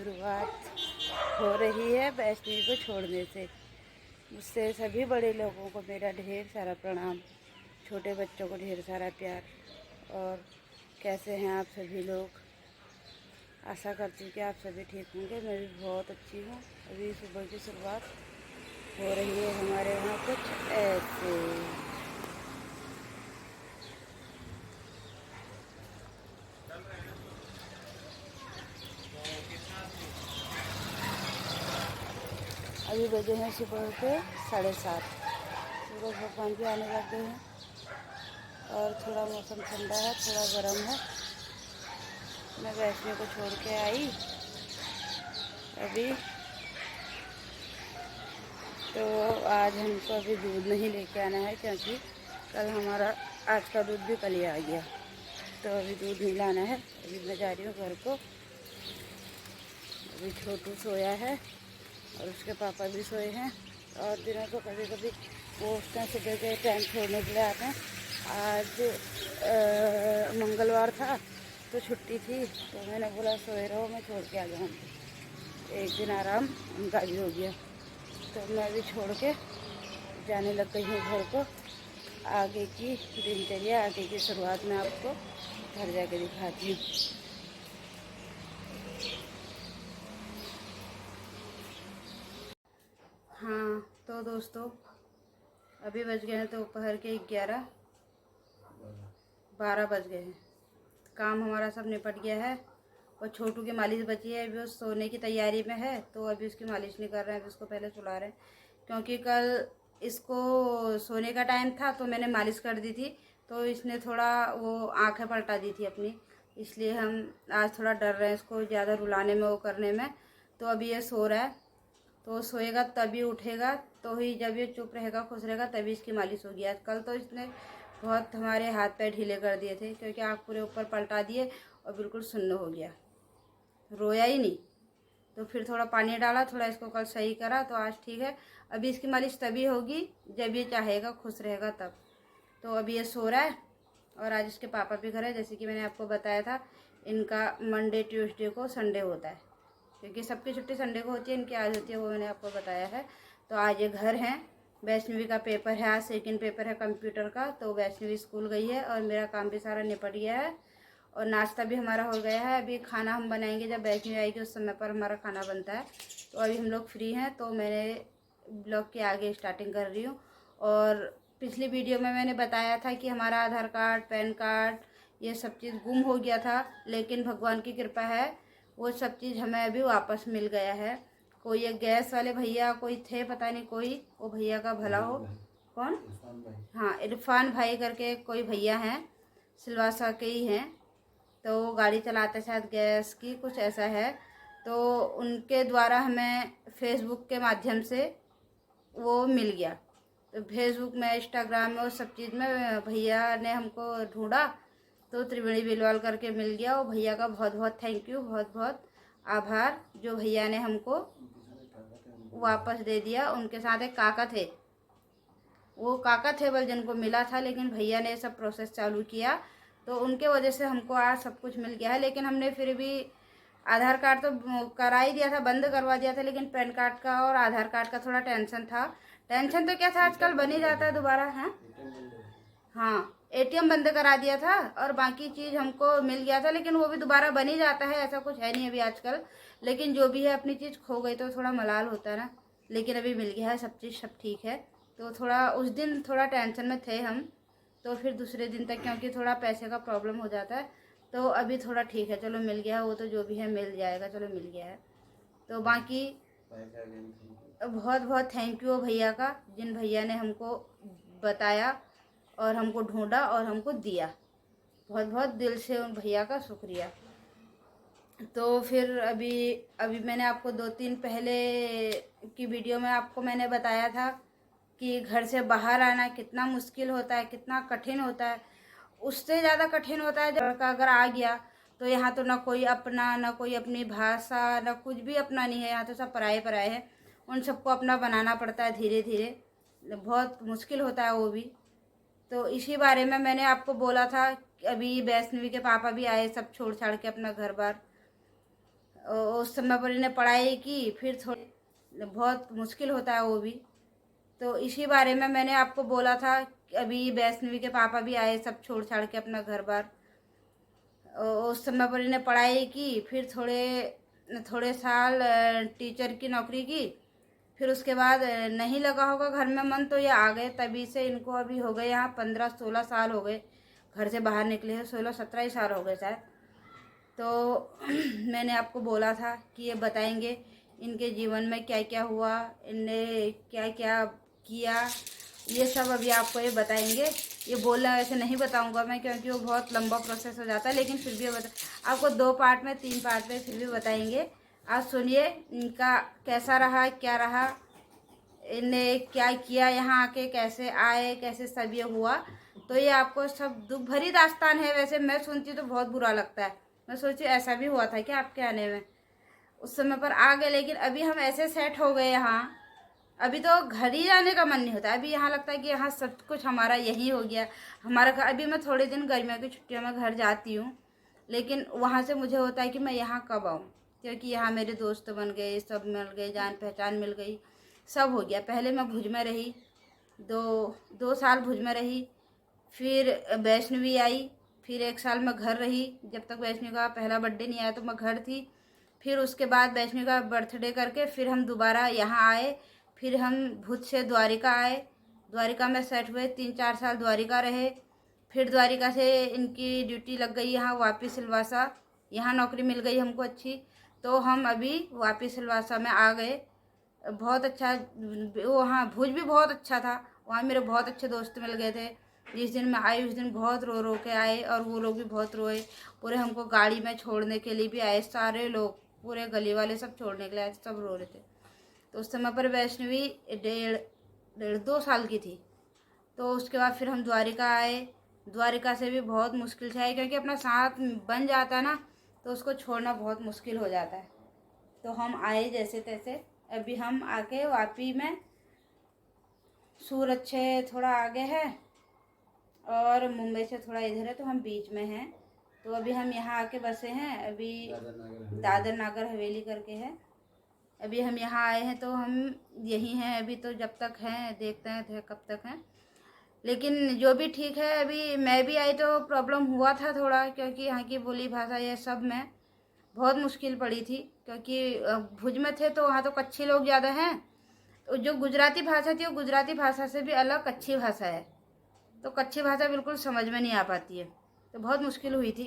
शुरुआत हो रही है वैष्णवी को छोड़ने से। मुझसे सभी बड़े लोगों को मेरा ढेर सारा प्रणाम, छोटे बच्चों को ढेर सारा प्यार। और कैसे हैं आप सभी लोग? आशा करती हूँ कि आप सभी ठीक होंगे। मैं भी बहुत अच्छी हूँ। अभी सुबह की शुरुआत हो रही है हमारे यहाँ कुछ ऐसे। अभी बजे हैं सुबह के 7:30। सूरज भगवान भी आने लग गए हैं और थोड़ा मौसम ठंडा है, थोड़ा गर्म है। मैं वैष्णवी को छोड़ के आई अभी, तो आज हमको अभी दूध नहीं लेके आना है क्योंकि कल हमारा आज का दूध भी कल ही आ गया, तो अभी दूध नहीं लाना है। अभी मैं जा रही हूँ घर को। अभी छोटू सोया है और उसके पापा भी सोए हैं। और दिनों को कभी कभी वो उठते हैं, सुबह के टाइम छोड़ने के लिए आते हैं। आज मंगलवार था तो छुट्टी थी, तो मैंने बोला सोए रहो, मैं छोड़ के आ जाऊँगी। एक दिन आराम उनका भी हो गया, तो मैं भी छोड़ के जाने लग गई हूँ घर को। आगे की दिनचर्या, आगे की शुरुआत में आपको घर जाके दिखाती हूँ। हाँ तो दोस्तों, अभी बज गए हैं दोपहर के 12 बज गए हैं। काम हमारा सब निपट गया है और छोटू की मालिश बची है। अभी वो सोने की तैयारी में है, तो अभी उसकी मालिश नहीं कर रहे हैं, अभी उसको पहले सुला रहे हैं। क्योंकि कल इसको सोने का टाइम था तो मैंने मालिश कर दी थी, तो इसने थोड़ा वो आंखें पलटा दी थी अपनी, इसलिए हम आज थोड़ा डर रहे हैं इसको ज़्यादा रुलाने में, वो करने में। तो अभी ये सो रहा है, तो सोएगा तभी उठेगा, तो ही जब ये चुप रहेगा, खुश रहेगा, तभी इसकी मालिश होगी। आज कल तो इसने बहुत हमारे हाथ पैर ढीले कर दिए थे, क्योंकि आँख पूरे ऊपर पलटा दिए और बिल्कुल सुन्न हो गया, रोया ही नहीं। तो फिर थोड़ा पानी डाला, थोड़ा इसको कल सही करा, तो आज ठीक है। अभी इसकी मालिश तभी होगी जब ये चाहेगा, खुश रहेगा तब। तो अभी ये सो रहा है और आज इसके पापा भी घर है। जैसे कि मैंने आपको बताया था, इनका मंडे ट्यूसडे को संडे होता है, क्योंकि सबकी छुट्टी संडे को होती है, इनकी आज होती है, वो मैंने आपको बताया है। तो आज ये घर हैं। वैष्णवी का पेपर है, आज सेकंड पेपर है कंप्यूटर का, तो वैष्णवी स्कूल गई है और मेरा काम भी सारा निपट गया है और नाश्ता भी हमारा हो गया है। अभी खाना हम बनाएंगे, जब वैष्णवी आएगी उस समय पर हमारा खाना बनता है। तो अभी हम लोग फ्री हैं, तो मैंने ब्लॉग के आगे स्टार्टिंग कर रही हूँ। और पिछली वीडियो में मैंने बताया था कि हमारा आधार कार्ड, पैन कार्ड, ये सब चीज़ गुम हो गया था, लेकिन भगवान की कृपा है वो सब चीज़ हमें अभी वापस मिल गया है। कोई एक गैस वाले भैया कोई थे, पता नहीं कोई, वो भैया का भला हो। कौन? हाँ, इरफान भाई करके कोई भैया हैं, सिलवासा के ही हैं। तो वो गाड़ी चलाते शायद गैस की, कुछ ऐसा है। तो उनके द्वारा हमें फेसबुक के माध्यम से वो मिल गया। तो फेसबुक में, इंस्टाग्राम में, उस सब चीज़ में भैया ने हमको ढूंढा, तो त्रिवेणी बिलवाल करके मिल गया। वो भैया का बहुत बहुत थैंक यू, बहुत बहुत आभार, जो भैया ने हमको वापस दे दिया। उनके साथ एक काका थे, वो काका थे बल जिनको मिला था, लेकिन भैया ने सब प्रोसेस चालू किया, तो उनके वजह से हमको आज सब कुछ मिल गया है। लेकिन हमने फिर भी आधार कार्ड तो करा ही दिया था, बंद करवा दिया था, लेकिन पैन कार्ड का और आधार कार्ड का थोड़ा टेंशन था। टेंशन तो क्या था, आजकल बन ही जाता है दोबारा। है हाँ, एटीएम बंद करा दिया था और बाकी चीज़ हमको मिल गया था, लेकिन वो भी दोबारा बन ही जाता है, ऐसा कुछ है नहीं अभी आजकल। लेकिन जो भी है, अपनी चीज़ खो गई तो थोड़ा मलाल होता है ना, लेकिन अभी मिल गया है सब चीज़, सब ठीक है। तो थोड़ा उस दिन थोड़ा टेंशन में थे हम, तो फिर दूसरे दिन तक, क्योंकि थोड़ा पैसे का प्रॉब्लम हो जाता है, तो अभी थोड़ा ठीक है, चलो मिल गया है, वो तो जो भी है मिल जाएगा, चलो मिल गया है। तो बाकी बहुत बहुत थैंक यू भैया का, जिन भैया ने हमको बताया और हमको ढूंढा और हमको दिया। बहुत बहुत दिल से उन भैया का शुक्रिया। तो फिर अभी मैंने आपको 2 दिन पहले की वीडियो में आपको मैंने बताया था कि घर से बाहर आना कितना मुश्किल होता है, कितना कठिन होता है। उससे ज़्यादा कठिन होता है जब लड़का अगर आ गया, तो यहाँ तो ना कोई अपना, ना कोई अपनी भाषा, ना कुछ भी अपना नहीं है, यहाँ तो सब पराए पराए हैं। उन सबको अपना बनाना पड़ता है धीरे धीरे, बहुत मुश्किल होता है वो भी। तो इसी बारे में मैंने आपको बोला था कि अभी वैष्णवी के पापा भी आए, सब छोड़ छाड़ के अपना घर बार, उस समय पर इन्हें पढ़ाई की, फिर थोड़ी बहुत मुश्किल होता है वो भी। तो इसी बारे में मैंने आपको बोला था कि अभी वैष्णवी के पापा भी आए, सब छोड़ छाड़ के अपना घर बार। उस समय पर इन्हें पढ़ाई की, फिर थोड़े थोड़े साल टीचर की नौकरी की। फिर उसके बाद नहीं लगा होगा घर में मन, तो ये आ गए। तभी से इनको अभी हो गए यहाँ 15-16 साल हो गए घर से बाहर निकले हैं, 16-17 ही साल हो गए शायद। तो मैंने आपको बोला था कि ये बताएंगे इनके जीवन में क्या क्या हुआ, इनने क्या क्या किया, ये सब अभी आपको ये बताएंगे। ये बोलना वैसे नहीं बताऊंगा मैं, क्योंकि वो बहुत लंबा प्रोसेस हो जाता है, लेकिन फिर भी आपको 2 पार्ट में 3 पार्ट में फिर भी बताएंगे। आज सुनिए इनका कैसा रहा, क्या रहा, इन्हें क्या किया, यहाँ आके कैसे आए, कैसे सब ये हुआ। तो ये आपको सब दुख भरी दास्तान है। वैसे मैं सुनती तो बहुत बुरा लगता है, मैं सोची ऐसा भी हुआ था क्या आपके आने में। उस समय पर आ गए, लेकिन अभी हम ऐसे सेट हो गए यहाँ, अभी तो घर ही जाने का मन नहीं होता। अभी यहाँ लगता है कि यहाँ सब कुछ हमारा यही हो गया, हमारा घर। अभी मैं थोड़े दिन गर्मियों की छुट्टियों में घर जाती हूँ, लेकिन वहाँ से मुझे होता है कि मैं यहाँ कब आऊँ, क्योंकि यहाँ मेरे दोस्त बन गए, सब मिल गए, जान पहचान मिल गई, सब हो गया। पहले मैं भुज में रही, 2 साल भुज में रही, फिर वैष्णवी आई, फिर 1 साल मैं घर रही। जब तक वैष्णवी का पहला बर्थडे नहीं आया तो मैं घर थी। फिर उसके बाद वैष्णवी का बर्थडे करके फिर हम दोबारा यहाँ आए। फिर हम भुज से द्वारिका आए, द्वारिका में सेट हुए, 3-4 साल द्वारिका रहे। फिर द्वारिका से इनकी ड्यूटी लग गई यहाँ वापस सिलवासा, यहाँ नौकरी मिल गई हमको अच्छी। तो हम अभी वापस सिलवासा में आ गए। बहुत अच्छा, वहाँ भुज भी बहुत अच्छा था, वहाँ मेरे बहुत अच्छे दोस्त मिल गए थे। जिस दिन मैं आई उस दिन बहुत रो रो के आए, और वो लोग भी बहुत रोए। पूरे हमको गाड़ी में छोड़ने के लिए भी आए, सारे लोग, पूरे गली वाले सब छोड़ने के लिए आए, सब रो रहे थे। तो उस समय पर वैष्णवी 1.5-2 साल की थी। तो उसके बाद फिर हम द्वारिका आए। द्वारिका से भी बहुत मुश्किल से आए, क्योंकि अपना साथ बन जाता है ना, तो उसको छोड़ना बहुत मुश्किल हो जाता है। तो हम आए जैसे तैसे। अभी हम आके वापी में, सूरत से थोड़ा आगे है और मुंबई से थोड़ा इधर है, तो हम बीच में हैं। तो अभी हम यहाँ आके बसे हैं। अभी दादर नागर हवेली करके है। अभी हम यहाँ आए हैं, तो हम यहीं हैं अभी। तो जब तक हैं देखते हैं कब तक हैं, लेकिन जो भी ठीक है। अभी मैं भी आई तो प्रॉब्लम हुआ था थोड़ा, क्योंकि यहाँ की बोली भाषा ये सब में बहुत मुश्किल पड़ी थी। क्योंकि भुज में थे तो वहाँ तो कच्छी लोग ज़्यादा हैं, तो जो गुजराती भाषा थी वो गुजराती भाषा से भी अलग कच्छी भाषा है। तो कच्छी भाषा बिल्कुल समझ में नहीं आ पाती है, तो बहुत मुश्किल हुई थी।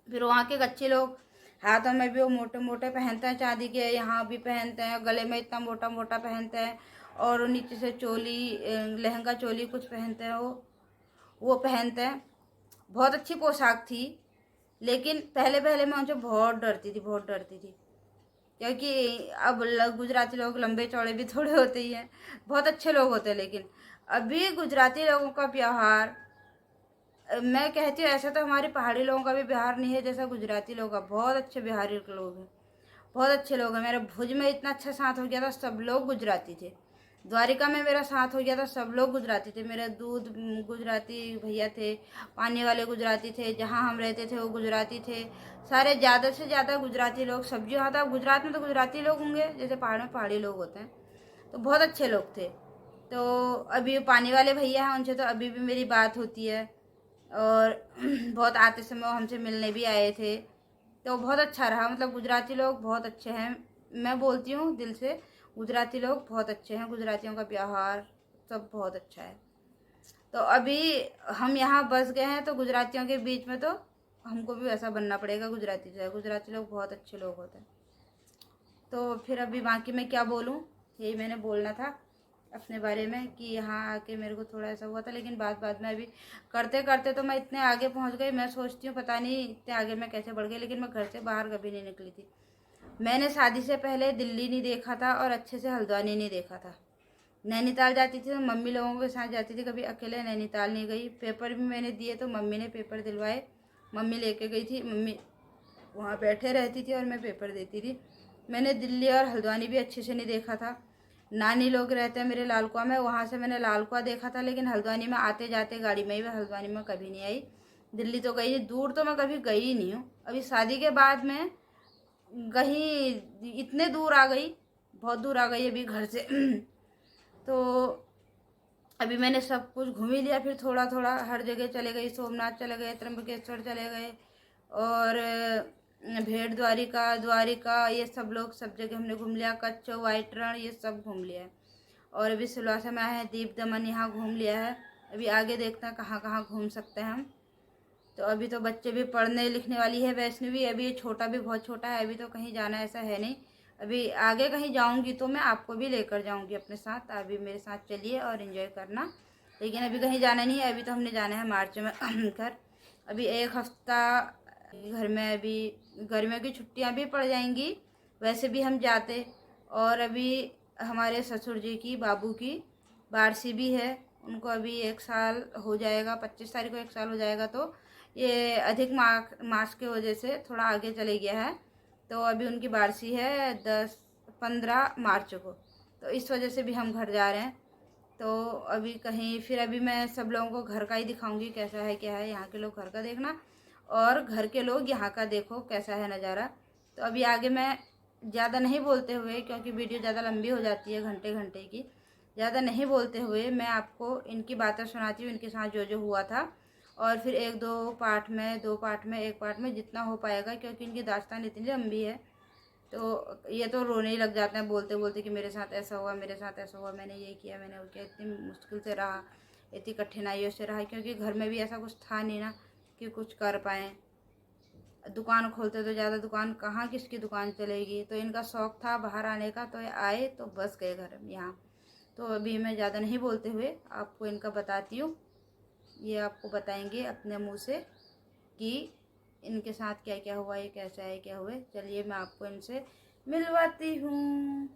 फिर वहाँ के कच्छी लोग हाथों में भी वो मोटे मोटे पहनते हैं, चांदी के यहाँ भी पहनते हैं, गले में इतना मोटा मोटा पहनते हैं, और नीचे से चोली, लहंगा चोली कुछ पहनते हैं, वो पहनते हैं। बहुत अच्छी पोशाक थी, लेकिन पहले पहले मैं उनसे बहुत डरती थी, बहुत डरती थी। क्योंकि अब गुजराती लोग लंबे चौड़े भी थोड़े होते ही हैं, बहुत अच्छे लोग होते हैं। लेकिन अभी गुजराती लोगों का व्यवहार, मैं कहती हूँ ऐसा तो हमारे पहाड़ी लोगों का भी व्यवहार नहीं है जैसा गुजराती लोगों का। बहुत अच्छे बिहारी लोग हैं, बहुत अच्छे लोग हैं। मेरे भुज में इतना अच्छा साथ हो गया था, सब लोग गुजराती थे। द्वारिका में मेरा साथ हो गया था, सब लोग गुजराती थे। मेरे दूध गुजराती भैया थे, पानी वाले गुजराती थे, जहाँ हम रहते थे वो गुजराती थे। सारे ज़्यादा से ज़्यादा गुजराती लोग। सब्जी वहाँ था, गुजरात में तो गुजराती लोग होंगे जैसे पहाड़ में पहाड़ी लोग होते हैं। तो बहुत अच्छे लोग थे। तो अभी पानी वाले भैया हैं, उनसे तो अभी भी मेरी बात होती है। और बहुत आते समय वो हमसे मिलने भी आए थे, तो बहुत अच्छा रहा। मतलब गुजराती लोग बहुत अच्छे हैं, मैं बोलती हूँ दिल से, गुजराती लोग बहुत अच्छे हैं। गुजरातियों का व्यवहार सब बहुत अच्छा है। तो अभी हम यहाँ बस गए हैं, तो गुजरातियों के बीच में तो हमको भी वैसा बनना पड़ेगा गुजराती से। गुजराती लोग बहुत अच्छे लोग होते हैं। तो फिर अभी बाकी मैं क्या बोलूँ, यही मैंने बोलना था अपने बारे में, कि यहाँ आके मेरे को थोड़ा ऐसा हुआ था। लेकिन बाद में अभी करते करते तो मैं इतने आगे पहुँच गई, मैं सोचती हूँ पता नहीं इतने आगे मैं कैसे बढ़ गई। लेकिन मैं घर से बाहर कभी नहीं निकली थी। मैंने शादी से पहले दिल्ली नहीं देखा था, और अच्छे से हल्द्वानी नहीं देखा था। नैनीताल जाती थी तो मम्मी लोगों के साथ जाती थी, कभी अकेले नैनीताल नहीं गई। पेपर भी मैंने दिए तो मम्मी ने पेपर दिलवाए, मम्मी लेके गई थी, मम्मी वहाँ बैठे रहती थी और मैं पेपर देती थी। मैंने दिल्ली और हल्द्वानी भी अच्छे से नहीं देखा था। नानी लोग रहते हैं मेरे लाल कुआं में, वहाँ से मैंने लाल कुआं देखा था। लेकिन हल्द्वानी में आते जाते गाड़ी में ही, मैं हल्द्वानी में कभी नहीं आई। दिल्ली तो गई, दूर तो मैं कभी गई ही नहीं हूँ। अभी शादी के बाद में कहीं इतने दूर आ गई, बहुत दूर आ गई अभी घर से। तो अभी मैंने सब कुछ घूम ही लिया, फिर थोड़ा थोड़ा हर जगह चले गई, सोमनाथ चले गए, त्र्यंबकेश्वर चले गए, और भेड़ द्वारिका द्वारिका ये सब लोग सब जगह हमने घूम लिया, कच्छ वाइट रण ये सब घूम लिया है। और अभी सिलवासा में आए हैं, दीप दमन यहाँ घूम लिया है। अभी आगे देखते हैं कहाँ कहाँ घूम सकते हैं हम। तो अभी तो बच्चे भी पढ़ने लिखने वाली है वैष्णवी, अभी ये छोटा भी बहुत छोटा है, अभी तो कहीं जाना ऐसा है नहीं। अभी आगे कहीं जाऊंगी तो मैं आपको भी लेकर जाऊंगी अपने साथ, अभी मेरे साथ चलिए और एंजॉय करना। लेकिन अभी कहीं जाना नहीं है, अभी तो हमने जाना है मार्च में घर। अभी एक हफ्ता घर में, अभी गर्मियों की छुट्टियां भी पड़ जाएंगी, वैसे भी हम जाते। और अभी हमारे ससुर जी की बाबू की बारसी भी है, उनको अभी 1 साल हो जाएगा, 25 तारीख को 1 साल हो जाएगा। तो ये अधिक मास के वजह से थोड़ा आगे चले गया है, तो अभी उनकी बारसी है 15 मार्च को, तो इस वजह से भी हम घर जा रहे हैं। तो अभी कहीं फिर अभी मैं सब लोगों को घर का ही दिखाऊंगी कैसा है क्या है, यहाँ के लोग घर का देखना और घर के लोग यहाँ का देखो कैसा है नज़ारा। तो अभी आगे मैं ज़्यादा नहीं बोलते हुए, क्योंकि वीडियो ज़्यादा लंबी हो जाती है घंटे घंटे की, ज़्यादा नहीं बोलते हुए मैं आपको इनकी बातें सुनाती हूँ, इनके साथ जो जो हुआ था। और फिर एक दो पार्ट में, एक पार्ट में जितना हो पाएगा, क्योंकि इनकी दास्तान इतनी लंबी है। तो ये तो रोने ही लग जाते हैं बोलते बोलते कि मेरे साथ ऐसा हुआ, मेरे साथ ऐसा हुआ, मैंने ये किया, मैंने वो किया, इतनी मुश्किल से रहा, इतनी कठिनाइयों से रहा, क्योंकि घर में भी ऐसा कुछ था नहीं ना कि कुछ कर पाएँ। दुकान खोलते तो ज़्यादा दुकान कहाँ किसकी दुकान चलेगी, तो इनका शौक़ था बाहर आने का, तो ये आए तो बस गए घर यहाँ। तो अभी मैं ज़्यादा नहीं बोलते हुए आपको इनका बताती हूँ, ये आपको बताएंगे अपने मुँह से कि इनके साथ क्या क्या हुआ, ये कैसा है क्या हुआ। चलिए मैं आपको इनसे मिलवाती हूँ।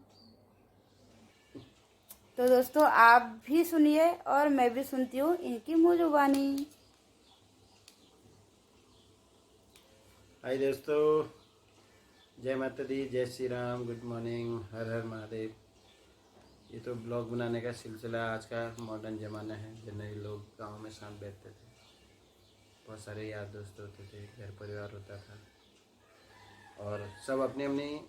तो दोस्तों आप भी सुनिए और मैं भी सुनती हूँ इनकी मुँह जुबानी। हाय दोस्तों, जय माता दी, जय श्री राम, गुड मॉर्निंग, हर हर महादेव। ये तो ब्लॉग बनाने का सिलसिला आज का मॉडर्न ज़माना है। जनरली लोग गांव में साथ बैठते थे, बहुत सारे यार दोस्त होते थे, घर परिवार होता था और सब अपनी अपनी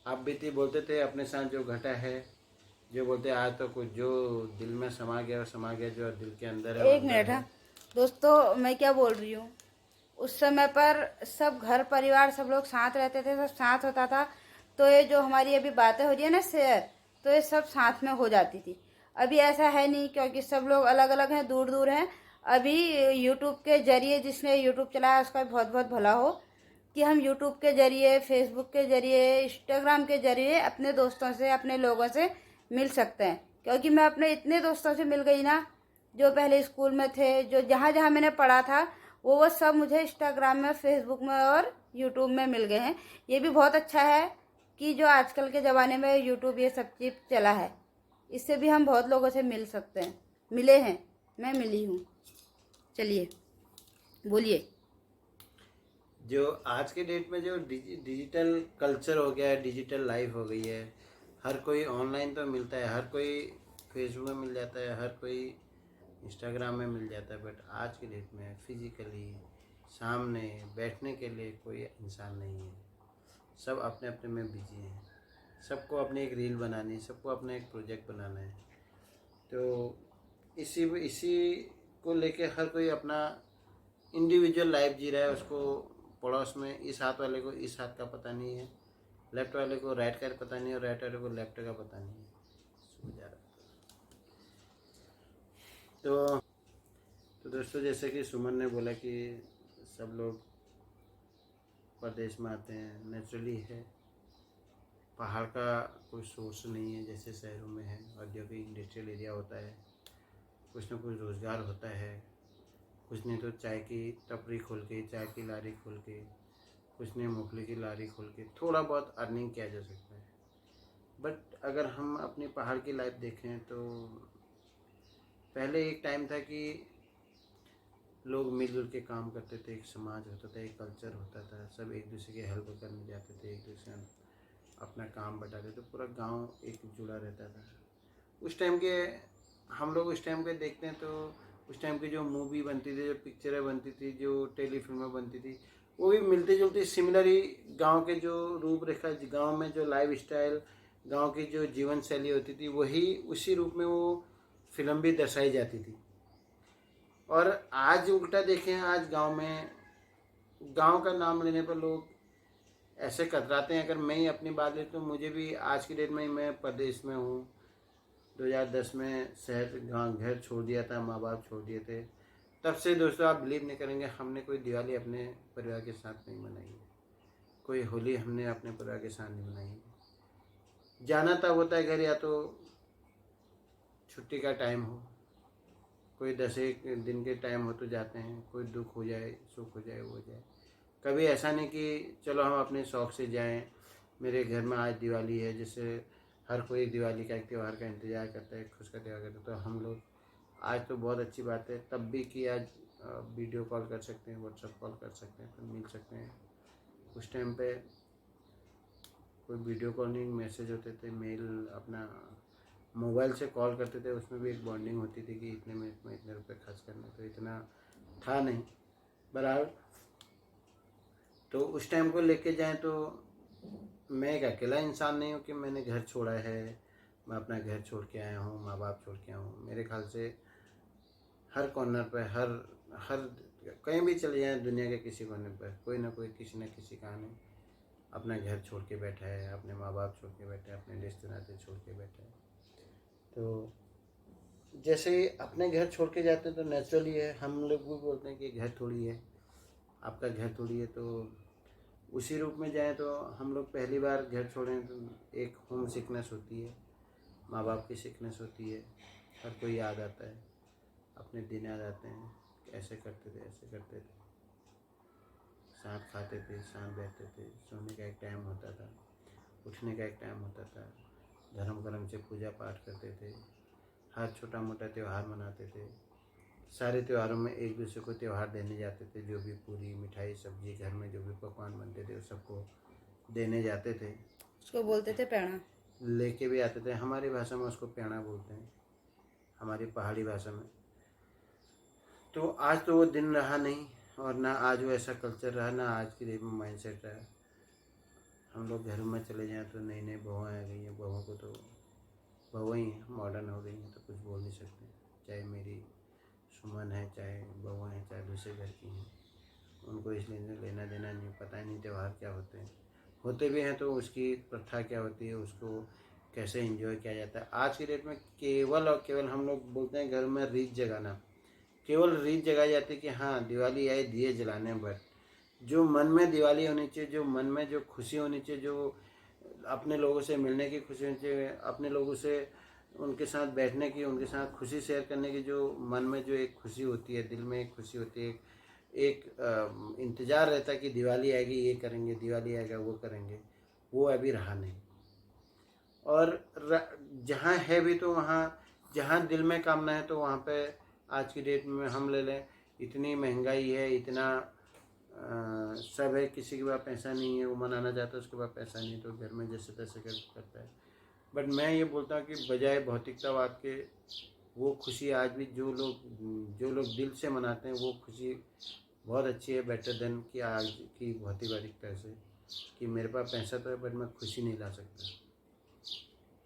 आप बीती बोलते थे अपने साथ जो घटा है, जो बोलते आज तो कुछ जो दिल में समा गया और समा गया, जो दिल के अंदर है वो एक अंदर मिनट, है। हाँ दोस्तों मैं क्या बोल रही हूँ, उस समय पर सब घर परिवार सब लोग साथ रहते थे, सब साथ होता था। तो ये जो हमारी अभी बातें हो रही है ना शेयर, तो ये सब साथ में हो जाती थी। अभी ऐसा है नहीं, क्योंकि सब लोग अलग अलग हैं, दूर दूर हैं। अभी यूट्यूब के जरिए, जिसने यूट्यूब चलाया उसका बहुत बहुत भला हो, कि हम यूट्यूब के जरिए, फेसबुक के जरिए, इंस्टाग्राम के जरिए अपने दोस्तों से, अपने लोगों से मिल सकते हैं। क्योंकि मैं अपने इतने दोस्तों से मिल गई ना, जो पहले स्कूल में थे, जो जहाँ जहाँ मैंने पढ़ा था, वो सब मुझे इंस्टाग्राम में, फेसबुक में और यूट्यूब में मिल गए हैं। ये भी बहुत अच्छा है कि जो आजकल के ज़माने में यूट्यूब ये सब चीज़ चला है, इससे भी हम बहुत लोगों से मिल सकते हैं, मिले हैं, मैं मिली हूँ। चलिए बोलिए। जो आज के डेट में जो डिजिटल कल्चर हो गया है, डिजिटल लाइफ हो गई है, हर कोई ऑनलाइन तो मिलता है, हर कोई फेसबुक में मिल जाता है, हर कोई इंस्टाग्राम में मिल जाता है, बट आज के डेट में फिजिकली सामने बैठने के लिए कोई इंसान नहीं है। सब अपने अपने में बिजी हैं, सबको अपनी एक रील बनानी है, सबको अपना एक प्रोजेक्ट बनाना है। तो इसी को लेके हर कोई अपना इंडिविजुअल लाइफ जी रहा है। उसको पड़ोस में इस हाथ वाले को इस हाथ का पता नहीं है, लेफ्ट वाले को राइट का पता नहीं है, और राइट वाले को लेफ्ट का पता नहीं है। सो जा रहा है। तो दोस्तों, जैसे कि सुमन ने बोला कि सब लोग प्रदेश में आते हैं, नेचुरली है। पहाड़ का कोई सोर्स नहीं है जैसे शहरों में है। औद्योगिक इंडस्ट्रियल एरिया होता है, कुछ ना कुछ रोज़गार होता है, कुछ नहीं तो चाय की टपरी खोल के, चाय की लारी खोल के, कुछ नहीं मूंगफली की लारी खोल के थोड़ा बहुत अर्निंग किया जा सकता है। बट अगर हम अपनी पहाड़ की लाइफ देखें तो पहले एक टाइम था कि लोग मिलजुल के काम करते थे, एक समाज होता था, एक कल्चर होता था, सब एक दूसरे की हेल्प करने जाते थे, एक दूसरे अपना काम बटाते थे, पूरा गांव एक जुड़ा रहता था। उस टाइम के हम लोग उस टाइम के देखते हैं तो उस टाइम की जो मूवी बनती थी, जो पिक्चरें बनती थी, जो टेलीफिल्में बनती थी, वो भी मिलती जुलती सिमिलर ही गांव के जो रूपरेखा, गांव में जो लाइफ स्टाइल, गांव की जो जीवन शैली होती थी, वही उसी रूप में वो फिल्म भी दर्शाई जाती थी। और आज उल्टा देखें, आज गांव में, गांव का नाम लेने पर लोग ऐसे कतराते हैं। अगर मैं ही अपनी बात ले तो मुझे भी आज की डेट में, मैं प्रदेश में हूँ, 2010 में शहर गाँव घर छोड़ दिया था, माँ बाप छोड़ दिए थे। तब से दोस्तों आप बिलीव नहीं करेंगे, हमने कोई दिवाली अपने परिवार के साथ नहीं मनाई है, कोई होली हमने अपने परिवार के साथ नहीं मनाई है। जाना तब होता है घर, या तो छुट्टी का टाइम हो, कोई 10 दिन के टाइम हो तो जाते हैं, कोई दुख हो जाए, सुख हो जाए, वो हो जाए। कभी ऐसा नहीं कि चलो हम अपने शौक़ से जाएं, मेरे घर में आज दिवाली है, जैसे हर कोई दिवाली का एक त्यौहार का इंतज़ार करता है, खुश का त्यौहार करता है। तो हम लोग आज तो बहुत अच्छी बात है तब भी कि आज वीडियो कॉल कर सकते हैं, व्हाट्सएप कॉल कर सकते हैं, फिर मिल सकते हैं। उस टाइम पे कोई वीडियो कॉल नहीं, मैसेज होते थे, मेल, अपना मोबाइल से कॉल करते थे, उसमें भी एक बॉन्डिंग होती थी कि इतने मिनट में इतने रुपए खर्च करने, तो इतना था नहीं बराबर। तो उस टाइम को लेके जाएं तो मैं एक अकेला इंसान नहीं हूँ कि मैंने घर छोड़ा है, मैं अपना घर छोड़ के आया हूँ, माँ बाप छोड़ के आया हूँ। मेरे ख्याल से हर कॉर्नर पर, हर कहीं भी चले जाएं दुनिया के किसी कोने पर, कोई ना कोई किसी न किसी कहानी अपना घर छोड़ के बैठा है, अपने माँ बाप छोड़ के बैठा है, अपने रिश्ते नाते छोड़ के बैठा है। तो जैसे ही अपने घर छोड़ के जाते हैं तो नेचुरली है, हम लोग भी बोलते हैं कि घर थोड़ी है, आपका घर थोड़ी है। तो उसी रूप में जाएं तो हम लोग पहली बार घर छोड़ें तो एक होम सिकनेस होती है, माँ बाप की सिकनेस होती है, हर कोई याद आता है, अपने दिन याद आते हैं, ऐसे करते थे, ऐसे करते थे, साथ खाते थे, साथ बैठते थे, सोने का एक टाइम होता था, उठने का एक टाइम होता था, धर्म कर्म से पूजा पाठ करते थे, हर छोटा मोटा त्यौहार मनाते थे, सारे त्योहारों में एक दूसरे को त्यौहार देने जाते थे, जो भी पूरी मिठाई सब्जी घर में जो भी पकवान बनते थे सबको देने जाते थे, उसको बोलते थे पेड़ा, लेके भी आते थे। हमारी भाषा में उसको पेड़ा बोलते हैं, हमारी पहाड़ी भाषा में। तो आज तो वो दिन रहा नहीं, और ना आज वो ऐसा कल्चर रहा, ना आज की डेट में माइंड सेट रहा। हम लोग घरों में चले जाएँ तो नई नई बहुएँ आ गई हैं, बहुओं को तो बहुएँ ही मॉडर्न हो गई हैं, तो कुछ बोल नहीं सकते। चाहे मेरी सुमन है, चाहे बहुएँ हैं, चाहे दूसरे घर की हैं, उनको इसलिए लेना देना नहीं, पता ही नहीं त्यौहार क्या होते हैं, होते भी हैं तो उसकी प्रथा क्या होती है, उसको कैसे एंजॉय किया जाता है। आज की डेट में केवल और केवल हम लोग बोलते हैं घर में रीत जगाना, केवल रीत जगाई जाती है कि हाँ दिवाली आए दिए जलाने, बट जो मन में दिवाली होनी चाहिए, जो मन में जो खुशी होनी चाहिए, जो अपने लोगों से मिलने की खुशी होनी चाहिए, अपने लोगों से उनके साथ बैठने की, उनके साथ खुशी शेयर करने की, जो मन में जो एक खुशी होती है, दिल में एक खुशी होती है, एक इंतज़ार रहता है कि दिवाली आएगी ये करेंगे, दिवाली आएगा वो करेंगे, वो अभी रहा नहीं। और जहाँ है भी तो वहाँ, जहाँ दिल में कामना है तो वहाँ पे आज की डेट में हम ले लें, इतनी महंगाई है, इतना सब है, किसी के पास पैसा नहीं है, वो मनाना चाहता है, उसके पास पैसा नहीं, तो घर में जैसे तैसे करता है। बट मैं ये बोलता हूँ कि बजाय भौतिकतावाद के, वो खुशी आज भी जो लोग दिल से मनाते हैं, वो खुशी बहुत अच्छी है, बेटर देन कि आज की भौतिकवादिकता से, कि मेरे पास पैसा तो है बट मैं खुशी नहीं ला सकता।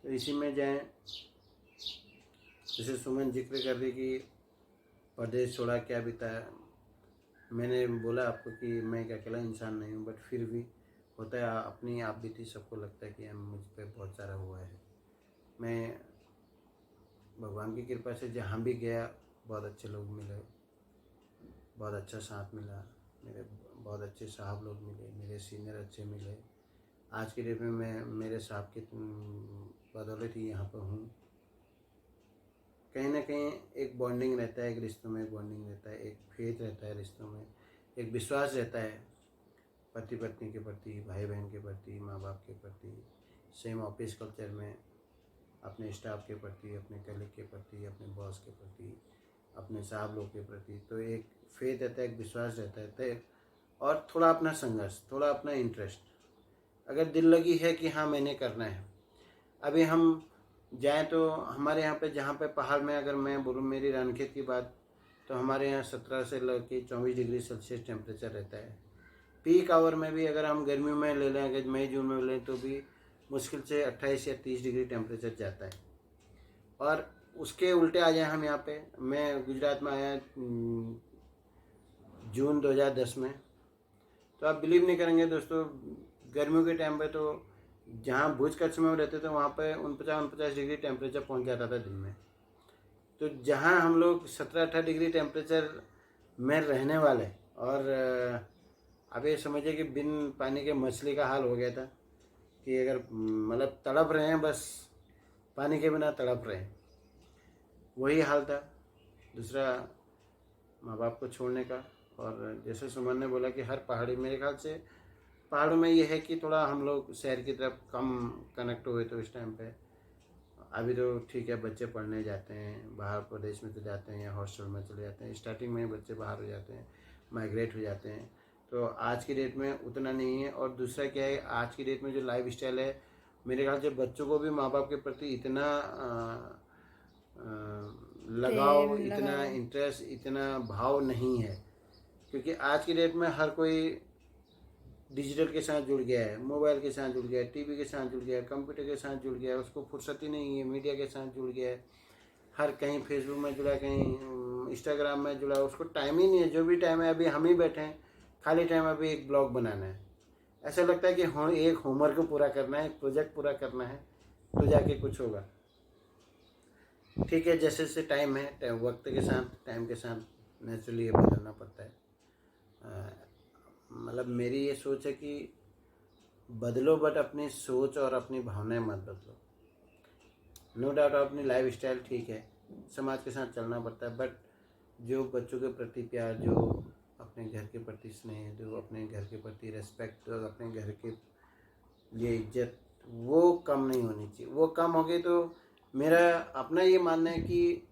तो इसी में जाएँ, जैसे सुमन जिक्र कर रही कि परदेश छोड़ा क्या बिताया, मैंने बोला आपको कि मैं एक अकेला इंसान नहीं हूँ, बट फिर भी होता है, अपनी आप बीती सबको लगता है कि मुझ पर बहुत सारा हुआ है। मैं भगवान की कृपा से जहाँ भी गया बहुत अच्छे लोग मिले, बहुत अच्छा साथ मिला, मेरे बहुत अच्छे साहब लोग मिले, मेरे सीनियर अच्छे मिले। आज के डेट में मैं मेरे साहब की बदौलत ही यहाँ पर हूँ। कहीं ना कहीं एक बॉन्डिंग रहता है, एक रिश्तों में बॉन्डिंग रहता है, एक फेथ रहता है रिश्तों में, एक विश्वास रहता है पति पत्नी के प्रति, भाई बहन के प्रति, माँ बाप के प्रति, सेम ऑफिस कल्चर में अपने स्टाफ के प्रति, अपने कलीग के प्रति, अपने बॉस के प्रति, अपने साहब लोग के प्रति। तो एक फेथ रहता है, एक विश्वास रहता है, और थोड़ा अपना संघर्ष, थोड़ा अपना इंटरेस्ट, अगर दिल लगी है कि हाँ मैंने करना है। अभी हम जाएं तो हमारे यहाँ पे, जहाँ पे पहाड़ में, अगर मैं बोलूँ मेरी रानखेत की बात, तो हमारे यहाँ 17 से लेकर 24 डिग्री सेल्सियस टेम्परेचर रहता है। पीक आवर में भी अगर हम गर्मियों में ले लें, अगर मई जून में लें, तो भी मुश्किल से 28 या 30 डिग्री टेम्परेचर जाता है। और उसके उल्टे आ जाए हम यहाँ पे, मैं गुजरात में आया जून 2010 में, तो आप बिलीव नहीं करेंगे दोस्तों, गर्मियों के टाइम पे तो जहाँ भुज कच्छ में रहते थे वहाँ पे 49 डिग्री टेम्परेचर पहुँच जाता था दिन में। तो जहाँ हम लोग 17-18 डिग्री टेम्परेचर में रहने वाले, और अब ये समझिए कि बिन पानी के मछली का हाल हो गया था, कि अगर मतलब तड़प रहे हैं, बस पानी के बिना तड़प रहे हैं, वही हाल था। दूसरा, माँ बाप को छोड़ने का। और जैसे सुमन ने बोला कि हर पहाड़ी, मेरे ख्याल से पहाड़ों में ये है कि थोड़ा हम लोग शहर की तरफ कम कनेक्ट हुए तो इस टाइम पे। अभी तो ठीक है, बच्चे पढ़ने जाते हैं, बाहर प्रदेश में चले जाते हैं या हॉस्टल में चले जाते हैं, स्टार्टिंग में बच्चे बाहर हो जाते हैं, माइग्रेट हो जाते हैं, तो आज की डेट में उतना नहीं है। और दूसरा क्या है, आज की डेट में जो लाइफ स्टाइल है, मेरे ख्याल से बच्चों को भी माँ बाप के प्रति इतना लगाव, प्रेम इतना लगाओ। इंटरेस्ट, इतना भाव नहीं है, क्योंकि आज की डेट में हर कोई डिजिटल के साथ जुड़ गया है, मोबाइल के साथ जुड़ गया है, टीवी के साथ जुड़ गया है, कंप्यूटर के साथ जुड़ गया है, उसको फुर्सत ही नहीं है, मीडिया के साथ जुड़ गया है, हर कहीं फेसबुक में जुड़ा है, कहीं इंस्टाग्राम में जुड़ा है, उसको टाइम ही नहीं है। जो भी टाइम है, अभी हम ही बैठे हैं, खाली टाइम अभी एक ब्लॉग बनाना है, ऐसा लगता है कि एक होमवर्क पूरा करना है, एक प्रोजेक्ट पूरा करना है, तो जाके कुछ होगा। ठीक है, जैसे जैसे टाइम है, वक्त के साथ, टाइम के साथ नेचुरली ये बदलना पड़ता है। मतलब मेरी ये सोच है कि बदलो, बट अपनी सोच और अपनी भावनाएं मत बदलो। नो डाउट अपनी लाइफ स्टाइल ठीक है, समाज के साथ चलना पड़ता है, बट जो बच्चों के प्रति प्यार, जो अपने घर के प्रति स्नेह, जो अपने घर के प्रति रेस्पेक्ट, और अपने घर के लिए इज्जत, वो कम नहीं होनी चाहिए। वो कम हो गई तो मेरा अपना ये मानना है कि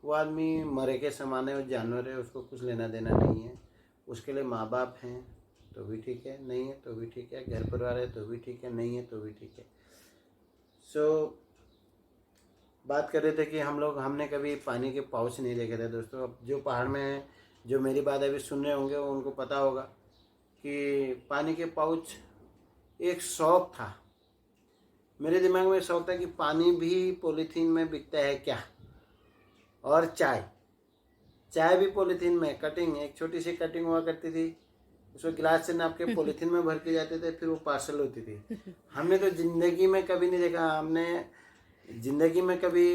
वो आदमी मरे के समान है, वो जानवर है, उसको कुछ लेना देना नहीं है। उसके लिए माँ बाप हैं तो भी ठीक है, नहीं है तो भी ठीक है, घर परिवार है तो भी ठीक है, नहीं है तो भी ठीक है। सो बात कर रहे थे कि हमने कभी पानी के पाउच नहीं देखे थे दोस्तों। अब जो पहाड़ में जो मेरी बात अभी सुन रहे होंगे, उनको पता होगा कि पानी के पाउच एक शौक था। मेरे दिमाग में शौक था कि पानी भी पॉलीथीन में बिकता है क्या, और चाय भी पॉलीथीन में, कटिंग, एक छोटी सी कटिंग हुआ करती थी, उसको गिलास से नाप के पॉलीथीन में भर के जाते थे, फिर वो पार्सल होती थी। हमने तो जिंदगी में कभी नहीं देखा, हमने जिंदगी में कभी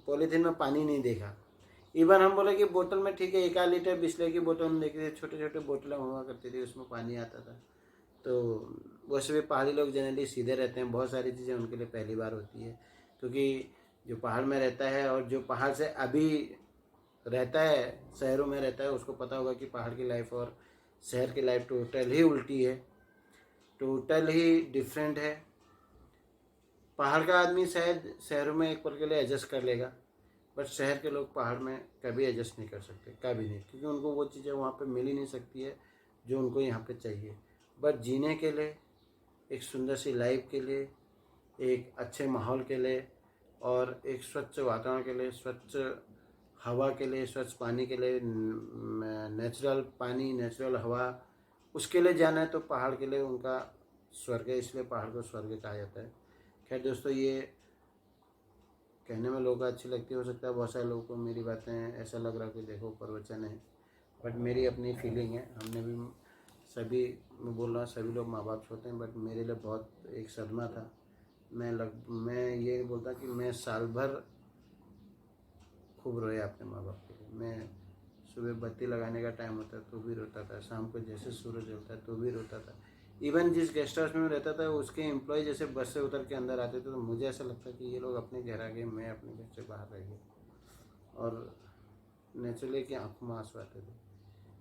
पॉलीथीन में पानी नहीं देखा। इवन हम बोले कि बोतल में ठीक है, 1 लीटर बिस्लेरी की बोतल में देखते थे, छोटे छोटे बोतलें हुआ करती थी, उसमें पानी आता था। तो वैसे भी पहाड़ी लोग जनरली सीधे रहते हैं, बहुत सारी चीज़ें उनके लिए पहली बार होती है, क्योंकि जो पहाड़ में रहता है और जो पहाड़ से अभी रहता है, शहरों में रहता है, उसको पता होगा कि पहाड़ की लाइफ और शहर की लाइफ टोटल ही उल्टी है, टोटल ही डिफरेंट है। पहाड़ का आदमी शायद शहरों में एक पल के लिए एडजस्ट कर लेगा, बट शहर के लोग पहाड़ में कभी एडजस्ट नहीं कर सकते, कभी नहीं, क्योंकि उनको वो चीज़ें वहाँ पे मिल ही नहीं सकती है जो उनको यहाँ पे चाहिए। बट जीने के लिए, एक सुंदर सी लाइफ के लिए, एक अच्छे माहौल के लिए, और एक स्वच्छ वातावरण के लिए, स्वच्छ हवा के लिए, स्वच्छ पानी के लिए, नेचुरल पानी, नेचुरल हवा, उसके लिए जाना है तो पहाड़ के लिए उनका स्वर्ग है, इसलिए पहाड़ को स्वर्ग कहा जाता है। खैर दोस्तों, ये कहने में लोगों को अच्छी लगती हो सकता है, बहुत सारे लोगों को मेरी बातें ऐसा लग रहा कि देखो प्रवचन है, बट मेरी अपनी फीलिंग है। हमने भी सभी, मैं बोल रहा हूँ सभी लोग माँ बाप होते हैं, बट मेरे लिए बहुत एक सदमा था। मैं ये बोलता कि मैं साल भर खूब रोया अपने माँ बाप के लिए। मैं सुबह बत्ती लगाने का टाइम होता तो भी रोता था, शाम को जैसे सूरज जलता तो भी रोता था। इवन जिस गेस्ट हाउस में रहता था, उसके एम्प्लॉय जैसे बस से उतर के अंदर आते थे तो मुझे ऐसा लगता कि ये लोग अपने घर आ गए, मैं अपने घर से बाहर रह गया। और नेचुरली की आंखों में आंसू आते थे।